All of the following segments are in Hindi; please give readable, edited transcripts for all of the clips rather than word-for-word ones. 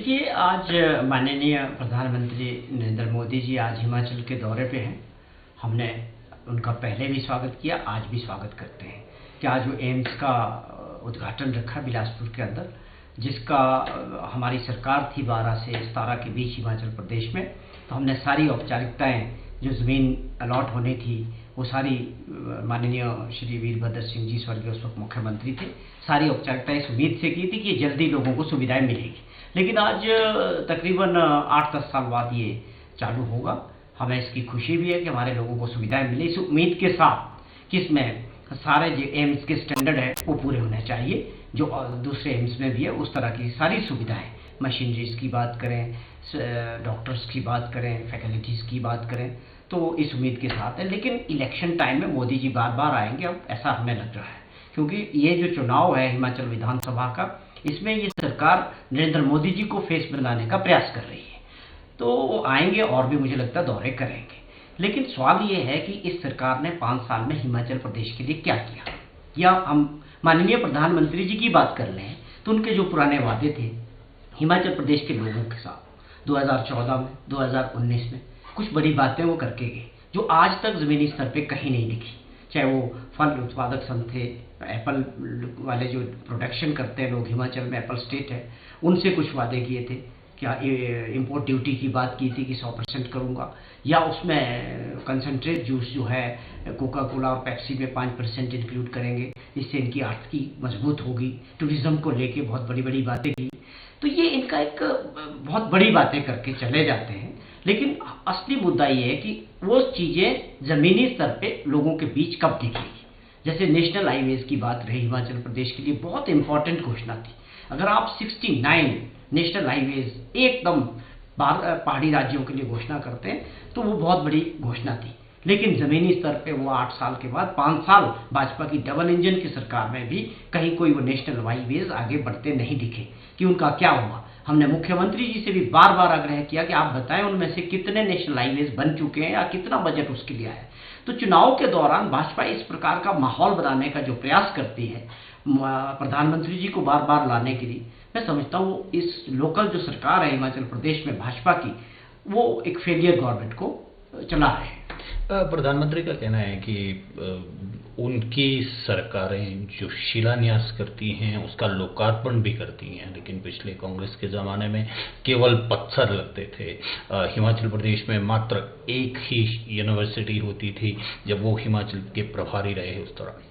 देखिए, आज माननीय प्रधानमंत्री नरेंद्र मोदी जी आज हिमाचल के दौरे पे हैं। हमने उनका पहले भी स्वागत किया, आज भी स्वागत करते हैं कि आज वो एम्स का उद्घाटन रखा बिलासपुर के अंदर, जिसका हमारी सरकार थी 12 से 17 के बीच हिमाचल प्रदेश में। तो हमने सारी औपचारिकताएं, जो ज़मीन अलॉट होनी थी, वो सारी माननीय श्री वीरभद्र सिंह जी स्वर्गीय उस वक्त मुख्यमंत्री थे, सारी औपचारिकताएं इस उम्मीद से की थी कि जल्दी लोगों को सुविधाएं मिलेगी। लेकिन आज तकरीबन 8-10 साल बाद ये चालू होगा। हमें इसकी खुशी भी है कि हमारे लोगों को सुविधाएं मिले, इस उम्मीद के साथ कि इसमें सारे जो एम्स के स्टैंडर्ड है वो पूरे होने चाहिए, जो दूसरे एम्स में भी है उस तरह की सारी सुविधाएं, मशीनरीज की बात करें, डॉक्टर्स की बात करें, फैकल्टीज़ की बात करें, तो इस उम्मीद के साथ है। लेकिन इलेक्शन टाइम में मोदी जी बार बार आएंगे, अब ऐसा हमें लग रहा है, क्योंकि ये जो चुनाव है हिमाचल विधानसभा का, इसमें ये सरकार नरेंद्र मोदी जी को फेस बनाने का प्रयास कर रही है। तो वो आएंगे और भी मुझे लगता है दौरे करेंगे। लेकिन सवाल ये है कि इस सरकार ने 5 साल में हिमाचल प्रदेश के लिए क्या किया। या हम माननीय प्रधानमंत्री जी की बात कर लें तो उनके जो पुराने वादे थे हिमाचल प्रदेश के लोगों के साथ 2014 में, 2019 में कुछ बड़ी बातें वो करके गए, जो आज तक ज़मीनी स्तर पे कहीं नहीं दिखी। चाहे वो फल उत्पादक संघ थे, एप्पल वाले जो प्रोडक्शन करते हैं लोग, हिमाचल में एप्पल स्टेट है, उनसे कुछ वादे किए थे। क्या इम्पोर्ट ड्यूटी की बात की थी कि 100% करूँगा, या उसमें कंसनट्रेट जूस जो है कोका कोला और पेप्सी में 5% इंक्लूड करेंगे, इससे इनकी आर्थिकी मजबूत होगी। टूरिज्म को लेके बहुत बड़ी बड़ी बातें की। तो ये इनका एक बहुत बड़ी बातें करके चले जाते हैं। लेकिन असली मुद्दा ये है कि वो चीज़ें ज़मीनी स्तर पे लोगों के बीच कब दिखेगी। जैसे नेशनल हाईवेज की बात रही, हिमाचल प्रदेश के लिए बहुत इंपॉर्टेंट घोषणा थी। अगर आप 69 नेशनल हाईवेज एकदम पहाड़ी राज्यों के लिए घोषणा करते हैं तो वो बहुत बड़ी घोषणा थी। लेकिन ज़मीनी स्तर पे वो 8 साल के बाद, 5 साल भाजपा की डबल इंजन की सरकार में भी कहीं कोई वो नेशनल हाईवेज आगे बढ़ते नहीं दिखे कि उनका क्या हुआ। हमने मुख्यमंत्री जी से भी बार बार आग्रह किया कि आप बताएं उनमें से कितने नेशनल हाईवेज बन चुके हैं या कितना बजट उसके लिए आया है। तो चुनाव के दौरान भाजपा इस प्रकार का माहौल बनाने का जो प्रयास करती है प्रधानमंत्री जी को बार बार लाने के लिए, मैं समझता हूँ इस लोकल जो सरकार है हिमाचल प्रदेश में भाजपा की, वो एक फेलियर गवर्नमेंट को चला रहे हैं। प्रधानमंत्री का कहना है कि उनकी सरकारें जो शिलान्यास करती हैं उसका लोकार्पण भी करती हैं, लेकिन पिछले कांग्रेस के ज़माने में केवल पत्थर लगते थे। हिमाचल प्रदेश में मात्र एक ही यूनिवर्सिटी होती थी जब वो हिमाचल के प्रभारी रहे उस दौरान।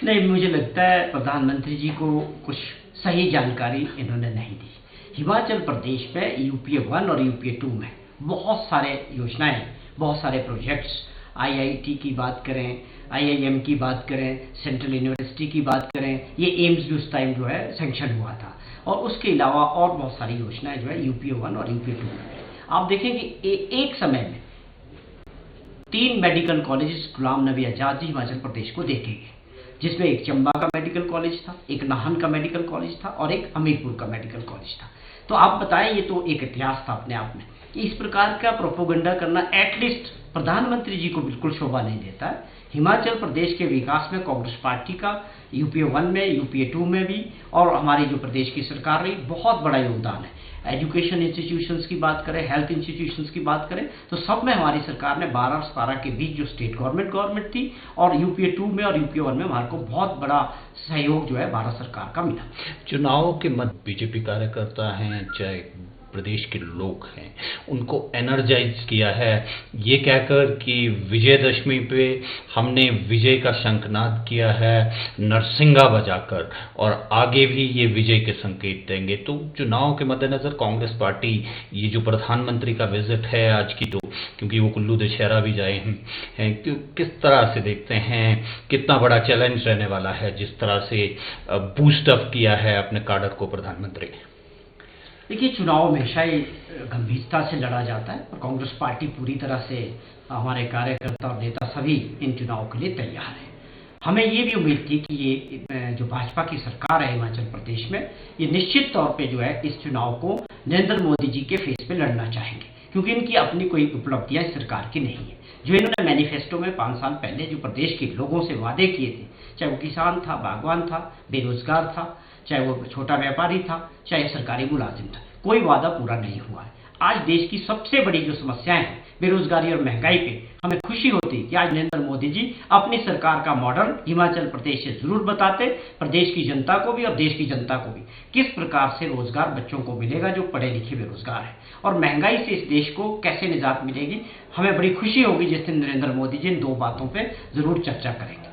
नहीं, मुझे लगता है प्रधानमंत्री जी को कुछ सही जानकारी इन्होंने नहीं दी। हिमाचल प्रदेश में यूपीए 1 और यूपीए 2 में बहुत सारे योजनाएं, बहुत सारे प्रोजेक्ट्स, आईआईटी की बात करें, आईआईएम की बात करें, सेंट्रल यूनिवर्सिटी की बात करें, ये एम्स भी उस टाइम जो है सैंक्शन हुआ था। और उसके अलावा और बहुत सारी योजनाएं जो है यूपीए 1 और यूपीए 2 में। आप देखें कि एक समय में 3 मेडिकल कॉलेज गुलाम नबी आज़ाद जी हिमाचल प्रदेश को देके गए, जिसमें एक चंबा का मेडिकल कॉलेज था, एक नाहन का मेडिकल कॉलेज था और एक हमीरपुर का मेडिकल कॉलेज था। तो आप बताएं, ये तो एक इतिहास था अपने आप में। इस प्रकार का प्रोपोगंडा करना एटलीस्ट प्रधानमंत्री जी को बिल्कुल शोभा नहीं देता है। हिमाचल प्रदेश के विकास में कांग्रेस पार्टी का यूपीए 1 में, यूपीए 2 में भी, और हमारी जो प्रदेश की सरकार रही, बहुत बड़ा योगदान है। एजुकेशन इंस्टीट्यूशंस की बात करें, हेल्थ इंस्टीट्यूशंस की बात करें, तो सब में हमारी सरकार ने 12 और 17 के बीच जो स्टेट गवर्नमेंट थी, और यूपीए 2 में और यूपीए 1 में हमारे को बहुत बड़ा सहयोग जो है भारत सरकार का मिला। चुनाव के मध्य बीजेपी कार्यकर्ता हैं, चाहे प्रदेश के लोग हैं, उनको एनर्जाइज किया है ये कहकर कि विजयदशमी पे हमने विजय का शंखनाद किया है नरसिंगा बजाकर, और आगे भी ये विजय के संकेत देंगे। तो चुनाव के मद्देनजर कांग्रेस पार्टी ये जो प्रधानमंत्री का विजिट है आज की, तो क्योंकि वो कुल्लू दशहरा भी जाए हैं, किस तरह से देखते हैं, कितना बड़ा चैलेंज रहने वाला है जिस तरह से बूस्ट अप किया है अपने काडर को प्रधानमंत्री ने? देखिए, चुनाव हमेशा ही गंभीरता से लड़ा जाता है और कांग्रेस पार्टी पूरी तरह से, हमारे कार्यकर्ता और नेता सभी इन चुनाव के लिए तैयार हैं। हमें ये भी उम्मीद थी कि ये जो भाजपा की सरकार है हिमाचल प्रदेश में, ये निश्चित तौर पे जो है इस चुनाव को नरेंद्र मोदी जी के फेस पे लड़ना चाहेंगे, क्योंकि इनकी अपनी कोई उपलब्धियां इस सरकार की नहीं है। जो इन्होंने मैनिफेस्टो में 5 साल पहले जो प्रदेश के लोगों से वादे किए थे, चाहे वो किसान था, बागवान था, बेरोजगार था, चाहे वो छोटा व्यापारी था, चाहे सरकारी मुलाजिम था, कोई वादा पूरा नहीं हुआ है। आज देश की सबसे बड़ी जो समस्याएं हैं, बेरोजगारी और महंगाई पे हमें खुशी होती कि आज नरेंद्र मोदी जी अपनी सरकार का मॉडल हिमाचल प्रदेश से जरूर बताते, प्रदेश की जनता को भी और देश की जनता को भी किस प्रकार से रोजगार बच्चों को मिलेगा जो पढ़े लिखे बेरोजगार है, और महंगाई से इस देश को कैसे निजात मिलेगी। हमें बड़ी खुशी होगी जिस दिन नरेंद्र मोदी जी इन दो बातों पर जरूर चर्चा करेंगे।